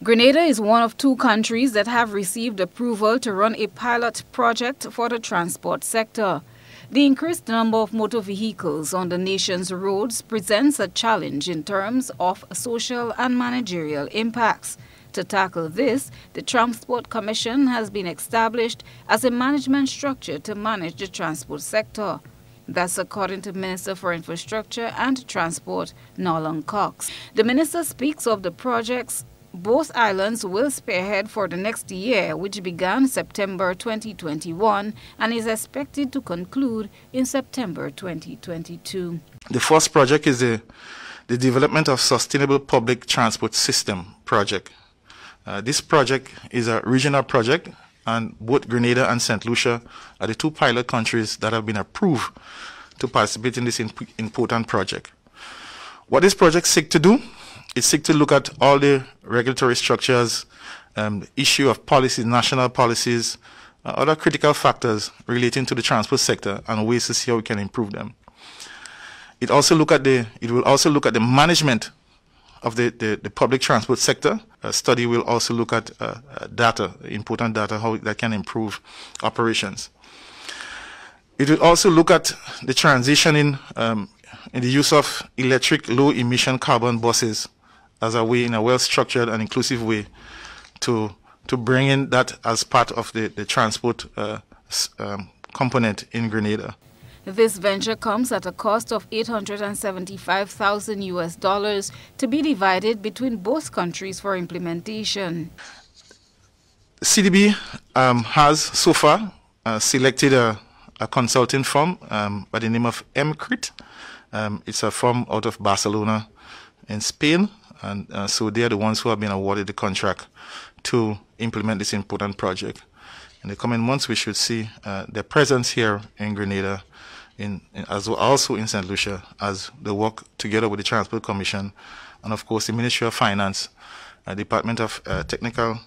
Grenada is one of 2 countries that have received approval to run a pilot project for the transport sector. The increased number of motor vehicles on the nation's roads presents a challenge in terms of social and managerial impacts. To tackle this, the Transport Commission has been established as a management structure to manage the transport sector. That's according to Minister for Infrastructure and Transport, Nolan Cox. The minister speaks of the projects both islands will spearhead for the next year, which began September 2021 and is expected to conclude in September 2022. The first project is the development of sustainable public transport system project. This project is a regional project, and both Grenada and St. Lucia are the 2 pilot countries that have been approved to participate in this important project. What this project seeks to do, it seeks to look at all the regulatory structures, the issue of policies, national policies, other critical factors relating to the transport sector and ways to see how we can improve them. It will also look at the management of the public transport sector. A study will also look at data, important data, how that can improve operations. It will also look at the transition in the use of electric low-emission carbon buses as a way, in a well-structured and inclusive way, to bring in that as part of the transport component in Grenada. This venture comes at a cost of $875,000 to be divided between both countries for implementation. CDB has so far selected a consulting firm by the name of MCRIT. It's a firm out of Barcelona in Spain, and so they are the ones who have been awarded the contract to implement this important project. In the coming months, we should see their presence here in Grenada, as well also in St. Lucia, as they work together with the Transport Commission and, of course, the Ministry of Finance, Department of Technical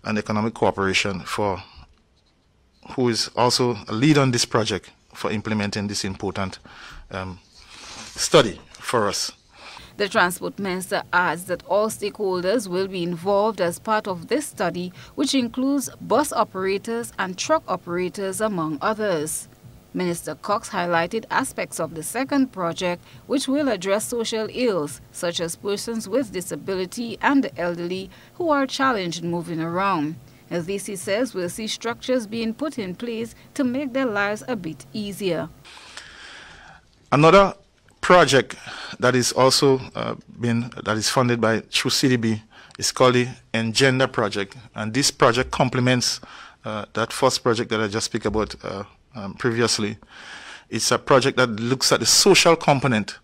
and Economic Cooperation, who is also a lead on this project for implementing this important study for us. The Transport Minister adds that all stakeholders will be involved as part of this study, which includes bus operators and truck operators, among others. Minister Cox highlighted aspects of the second project which will address social ills, such as persons with disability and the elderly who are challenged moving around. As this, he says, will see structures being put in place to make their lives a bit easier. Another project that is also that is funded by through CDB is called the Engender project, and this project complements that first project that I just spoke about previously. It's a project that looks at the social component,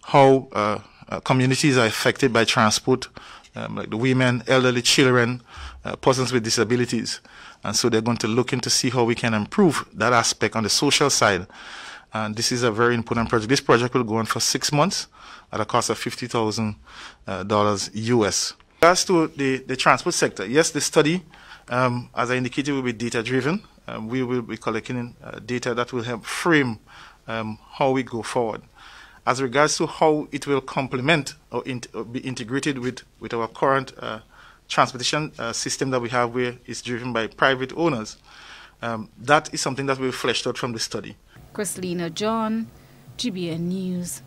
how communities are affected by transport, like the women, elderly, children, persons with disabilities, and so they're going to look into see how we can improve that aspect on the social side. And this is a very important project. This project will go on for 6 months at a cost of $50,000 US. As to the transport sector, yes, the study, as I indicated, will be data-driven. We will be collecting data that will help frame how we go forward. As regards to how it will complement or be integrated with our current transportation system that we have, where it's driven by private owners, that is something that will be fleshed out from the study. Chrislina John, GBN News.